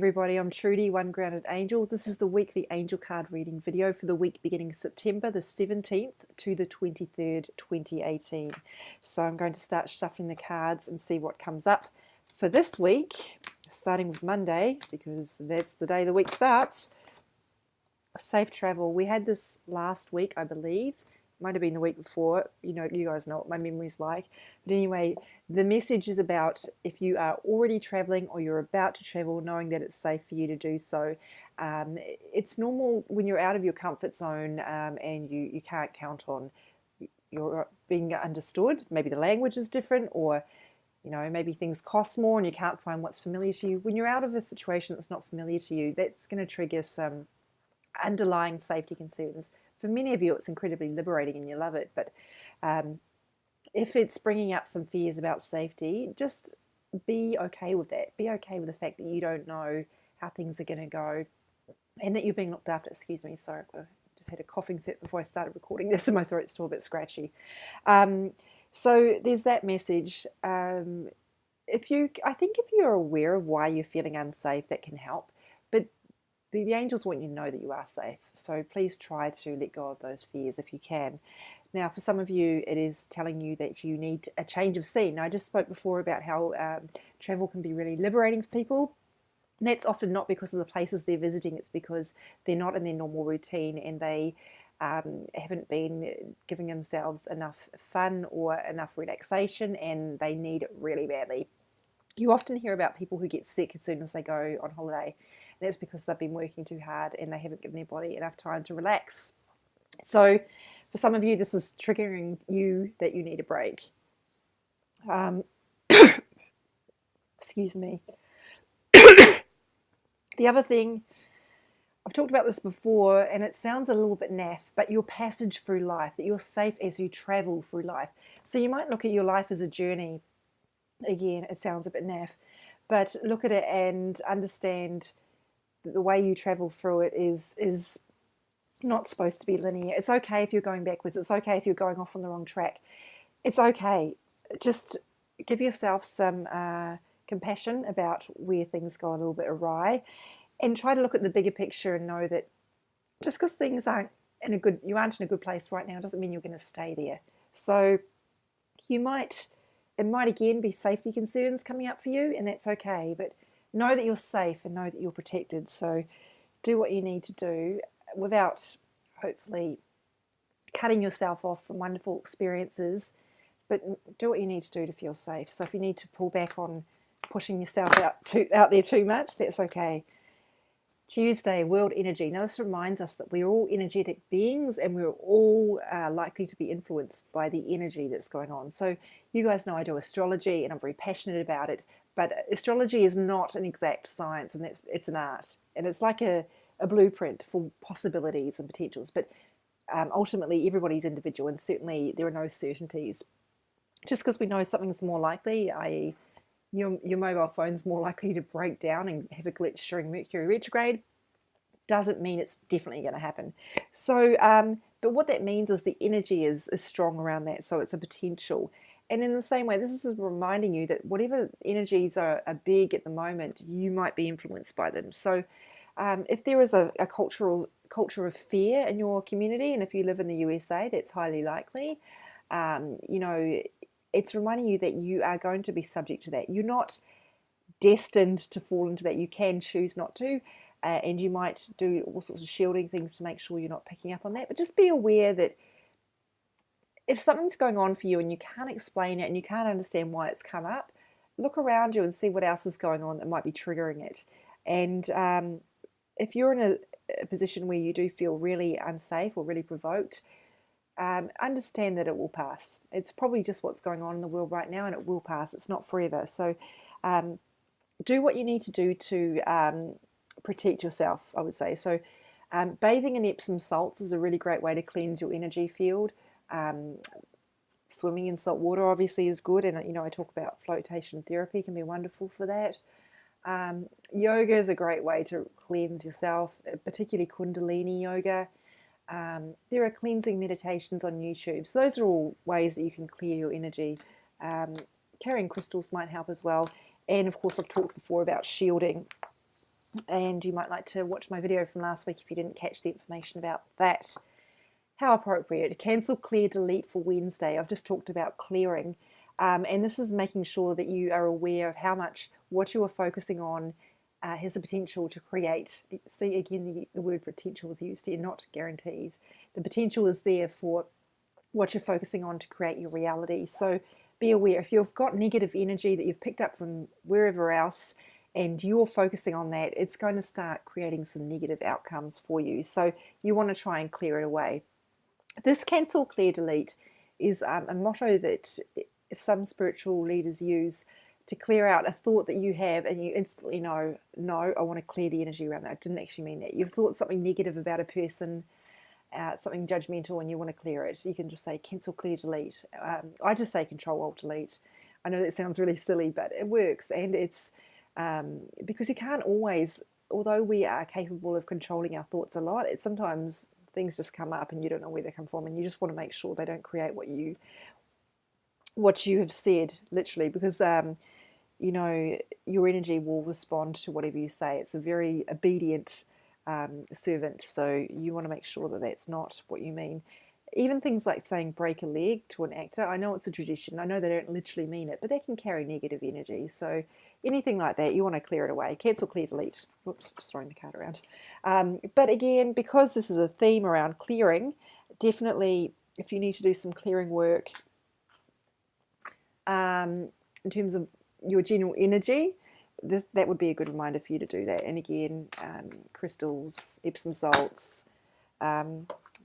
Everybody, I'm Trudy, One Grounded Angel. This is the weekly angel card reading video for the week beginning September the 17th to the 23rd, 2018. So I'm going to start shuffling the cards and see what comes up for this week, starting with Monday, because that's the day the week starts. Safe travel. We had this last week, I believe. Might have been the week before. You guys know what my memory's like. But anyway, the message is about if you are already traveling or you're about to travel, knowing that it's safe for you to do so. It's normal when you're out of your comfort zone and you can't count on you're being understood. Maybe the language is different, or maybe things cost more and you can't find what's familiar to you. When you're out of a situation that's not familiar to you, that's going to trigger some underlying safety concerns. For many of you, it's incredibly liberating and you love it. But if it's bringing up some fears about safety, just be okay with that. Be okay with the fact that you don't know how things are going to go and that you're being looked after. Excuse me, sorry, I just had a coughing fit before I started recording this and my throat's still a bit scratchy. So there's that message. I think if you're aware of why you're feeling unsafe, that can help. But the angels want you to know that you are safe. So please try to let go of those fears if you can. Now, for some of you, it is telling you that you need a change of scene. Now, I just spoke before about how travel can be really liberating for people. And that's often not because of the places they're visiting. It's because they're not in their normal routine and they haven't been giving themselves enough fun or enough relaxation, and they need it really badly. You often hear about people who get sick as soon as they go on holiday. And that's because they've been working too hard and they haven't given their body enough time to relax. So for some of you, this is triggering you that you need a break. Excuse me. The other thing, I've talked about this before, and it sounds a little bit naff, but your passage through life, that you're safe as you travel through life. So you might look at your life as a journey. Again, it sounds a bit naff, but look at it and understand that the way you travel through it is not supposed to be linear. It's okay if you're going backwards. It's okay if you're going off on the wrong track. It's okay. Just give yourself some compassion about where things go a little bit awry, and try to look at the bigger picture and know that just because things aren't you aren't in a good place right now doesn't mean you're going to stay there. So it might again be safety concerns coming up for you, and that's okay, but know that you're safe and know that you're protected. So do what you need to do without hopefully cutting yourself off from wonderful experiences, but do what you need to do to feel safe. So if you need to pull back on pushing yourself out there too much, that's okay. Tuesday, World Energy. Now this reminds us that we're all energetic beings and we're all likely to be influenced by the energy that's going on. So you guys know I do astrology and I'm very passionate about it, but astrology is not an exact science, and it's an art. And it's like a blueprint for possibilities and potentials, but ultimately everybody's individual, and certainly there are no certainties. Just because we know something's more likely, i.e. your mobile phone's more likely to break down and have a glitch during Mercury retrograde, doesn't mean it's definitely going to happen. So, but what that means is the energy is strong around that, so it's a potential. And in the same way, this is reminding you that whatever energies are big at the moment, you might be influenced by them. So if there is a culture of fear in your community, and if you live in the USA, that's highly likely, it's reminding you that you are going to be subject to that. You're not destined to fall into that. You can choose not to, and you might do all sorts of shielding things to make sure you're not picking up on that. But just be aware that if something's going on for you and you can't explain it and you can't understand why it's come up, look around you and see what else is going on that might be triggering it. And if you're in a position where you do feel really unsafe or really provoked, understand that it will pass. It's probably just what's going on in the world right now, and it will pass. It's not forever. So do what you need to do to protect yourself, I would say. So bathing in Epsom salts is a really great way to cleanse your energy field. Swimming in salt water obviously is good, and I talk about flotation therapy can be wonderful for that. Yoga is a great way to cleanse yourself, particularly Kundalini yoga. There are cleansing meditations on YouTube. So those are all ways that you can clear your energy. Carrying crystals might help as well. And of course, I've talked before about shielding. and you might like to watch my video from last week if you didn't catch the information about that. How appropriate. Cancel, clear, delete for Wednesday. I've just talked about clearing, and this is making sure that you are aware of how much what you are focusing on has the potential to create. See, again, the word potential is used here, not guarantees. The potential is there for what you're focusing on to create your reality. So be aware if you've got negative energy that you've picked up from wherever else and you're focusing on that, it's going to start creating some negative outcomes for you. So you want to try and clear it away. This cancel, clear, delete is a motto that some spiritual leaders use to clear out a thought that you have and you instantly know, no, I want to clear the energy around that. I didn't actually mean that. You've thought something negative about a person, something judgmental, and you want to clear it. You can just say cancel, clear, delete. I just say control, alt, delete. I know that sounds really silly, but it works. And it's because you can't always, although we are capable of controlling our thoughts a lot, it's sometimes things just come up and you don't know where they come from, and you just want to make sure they don't create what you have said, literally, because you know, your energy will respond to whatever you say. It's a very obedient servant, so you want to make sure that that's not what you mean. Even things like saying break a leg to an actor, I know it's a tradition, I know they don't literally mean it, but they can carry negative energy. So anything like that, you want to clear it away. Cancel, clear, delete. Whoops, just throwing the card around. But again, because this is a theme around clearing, definitely if you need to do some clearing work in terms of your general energy, that would be a good reminder for you to do that. And again, crystals, Epsom salts,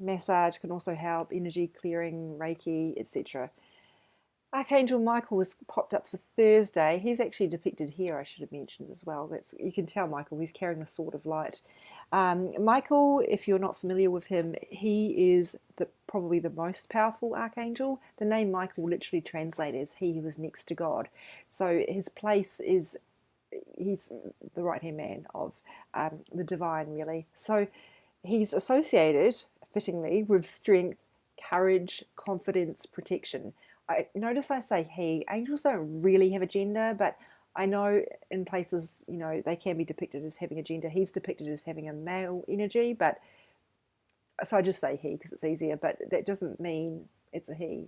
massage can also help, energy clearing, Reiki, etc. Archangel Michael was popped up for Thursday. He's actually depicted here, I should have mentioned as well. You can tell Michael, he's carrying the sword of light. Michael, if you're not familiar with him, he is probably the most powerful archangel. The name Michael literally translates as he who was next to God. So his place is, he's the right-hand man of the divine, really. So he's associated, fittingly, with strength, courage, confidence, protection. Notice I say he. Angels don't really have a gender, but I know in places, you know, they can be depicted as having a gender. He's depicted as having a male energy, but so I just say he because it's easier, but that doesn't mean it's a he.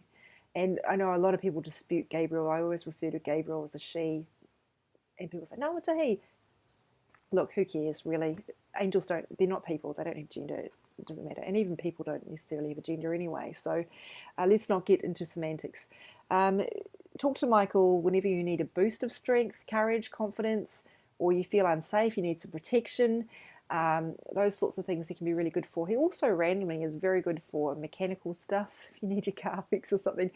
And I know a lot of people dispute Gabriel. I always refer to Gabriel as a she, and people say, no, it's a he. Look, who cares, really? Angels they're not people. They don't have gender. It doesn't matter. And even people don't necessarily have a gender anyway. So let's not get into semantics. Talk to Michael whenever you need a boost of strength, courage, confidence, or you feel unsafe, you need some protection. Those sorts of things he can be really good for. He also randomly is very good for mechanical stuff. If you need your car fixed or something.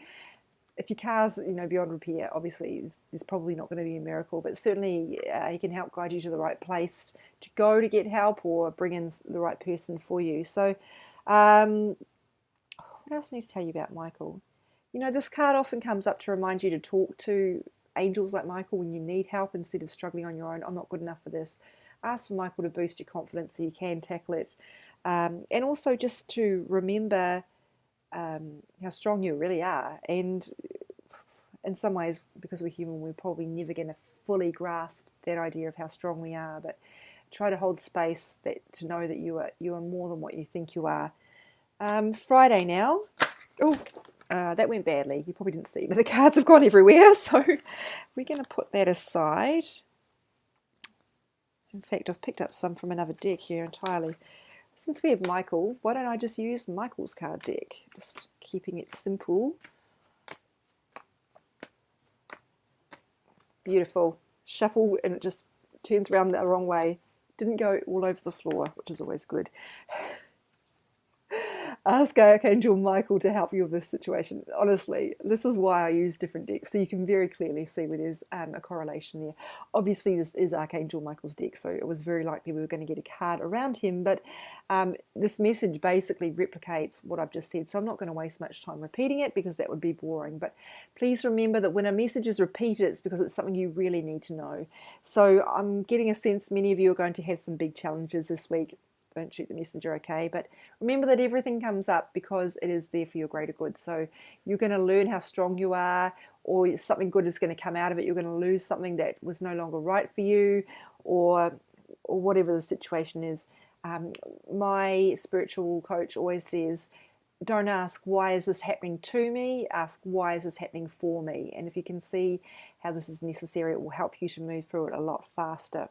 If your car's, you know, beyond repair, obviously there's probably not going to be a miracle, but certainly he can help guide you to the right place to go to get help or bring in the right person for you. So what else I need to tell you about Michael? You know, this card often comes up to remind you to talk to angels like Michael when you need help instead of struggling on your own. I'm not good enough for this. Ask for Michael to boost your confidence so you can tackle it. And also just to remember how strong you really are. And in some ways, because we're human, we're probably never going to fully grasp that idea of how strong we are, but try to hold space to know that you are more than what you think you are. Friday now. Oh, that went badly. You probably didn't see, but the cards have gone everywhere, so we're going to put that aside. In fact, I've picked up some from another deck here entirely. Since we have Michael, why don't I just use Michael's card deck? Just keeping it simple. Beautiful. Shuffle and it just turns around the wrong way. Didn't go all over the floor, which is always good. Ask Archangel Michael to help you with this situation. Honestly, this is why I use different decks, so you can very clearly see where there's a correlation there. Obviously, this is Archangel Michael's deck, so it was very likely we were going to get a card around him, but this message basically replicates what I've just said, so I'm not going to waste much time repeating it because that would be boring. But please remember that when a message is repeated, it's because it's something you really need to know. So I'm getting a sense many of you are going to have some big challenges this week. Don't shoot the messenger, okay? But remember that everything comes up because it is there for your greater good. So you're going to learn how strong you are, or something good is going to come out of it. You're going to lose something that was no longer right for you, or or whatever the situation is. My spiritual coach always says, don't ask why is this happening to me, ask why is this happening for me. And if you can see how this is necessary, it will help you to move through it a lot faster.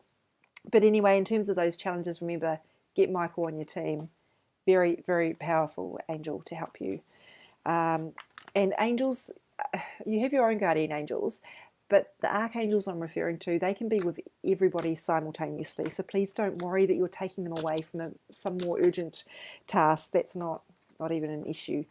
But anyway, in terms of those challenges, remember, get Michael on your team. Very, very powerful angel to help you. And angels, you have your own guardian angels, but the archangels I'm referring to, they can be with everybody simultaneously. So please don't worry that you're taking them away from some more urgent task. That's not even an issue.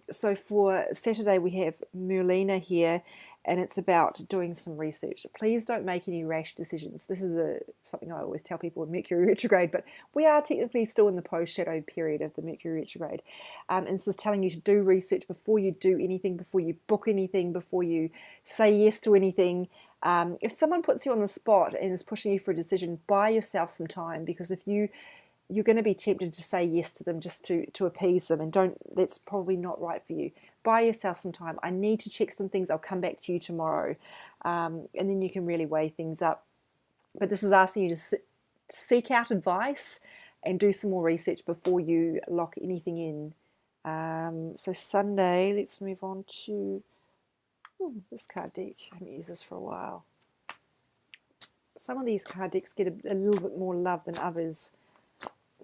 So for Saturday, we have Merlina here, and it's about doing some research. Please don't make any rash decisions. This is something I always tell people in Mercury retrograde, but we are technically still in the post-shadow period of the Mercury retrograde. And this is telling you to do research before you do anything, before you book anything, before you say yes to anything. If someone puts you on the spot and is pushing you for a decision, buy yourself some time, because if you're going to be tempted to say yes to them just to appease them, and that's probably not right for you. Buy yourself some time. I need to check some things. I'll come back to you tomorrow. And then you can really weigh things up. But this is asking you to seek out advice and do some more research before you lock anything in. So Sunday, let's move on to this card deck. I haven't used this for a while. Some of these card decks get a little bit more love than others.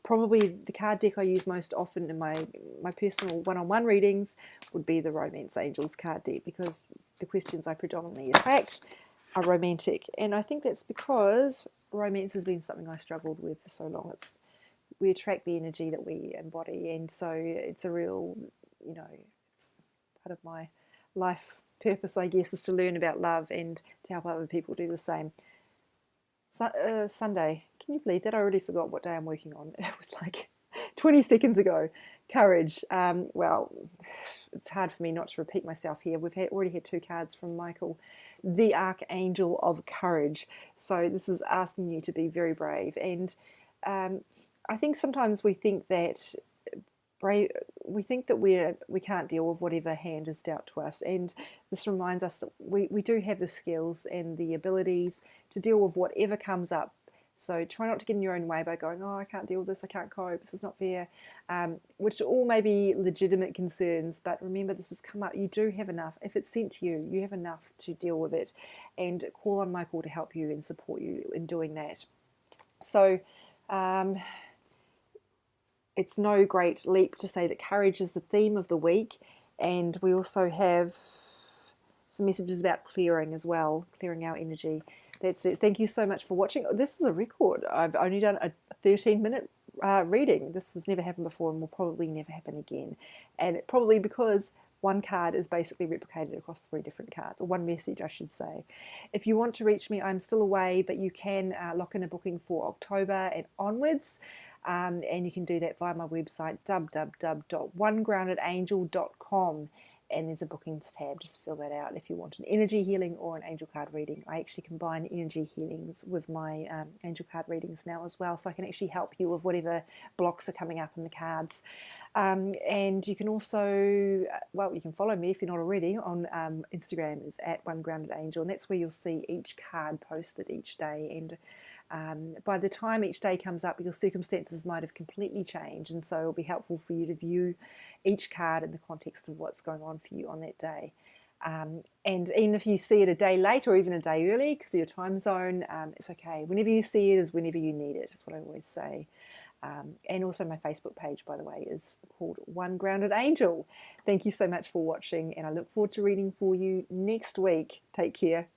Probably the card deck I use most often in my personal one-on-one readings would be the Romance Angels card deck, because the questions I predominantly attract are romantic. And I think that's because romance has been something I struggled with for so long. We attract the energy that we embody, and so it's a real, it's part of my life purpose, I guess, is to learn about love and to help other people do the same. Sunday, can you believe that? I already forgot what day I'm working on. It was like 20 seconds ago. Courage. Well, it's hard for me not to repeat myself here. We've already had 2 cards from Michael, the Archangel of Courage. So this is asking you to be very brave. And I think sometimes we think that we can't deal with whatever hand is dealt to us, and this reminds us that we do have the skills and the abilities to deal with whatever comes up. So try not to get in your own way by going, oh, I can't deal with this, I can't cope, this is not fair, which all may be legitimate concerns, but remember, this has come up. You do have enough. If it's sent to you, you have enough to deal with it, and call on Michael to help you and support you in doing that. So it's no great leap to say that courage is the theme of the week, and we also have some messages about clearing as well, clearing our energy. That's it. Thank you so much for watching. This is a record. I've only done a 13-minute reading. This has never happened before and will probably never happen again. And probably because one card is basically replicated across 3 different cards, or one message, I should say. If you want to reach me, I'm still away, but you can lock in a booking for October and onwards. And you can do that via my website, www.onegroundedangel.com. And there's a bookings tab. Just fill that out if you want an energy healing or an angel card reading. I actually combine energy healings with my angel card readings now as well, so I can actually help you with whatever blocks are coming up in the cards. And you can also, well, you can follow me if you're not already on Instagram. Is at @onegroundedangel, and that's where you'll see each card posted each day. And by the time each day comes up, your circumstances might have completely changed, and so it'll be helpful for you to view each card in the context of what's going on for you on that day. And even if you see it a day late or even a day early because of your time zone, it's okay. Whenever you see it is whenever you need it. That's what I always say. And also my Facebook page, by the way, is called One Grounded Angel. Thank you so much for watching, and I look forward to reading for you next week. Take care.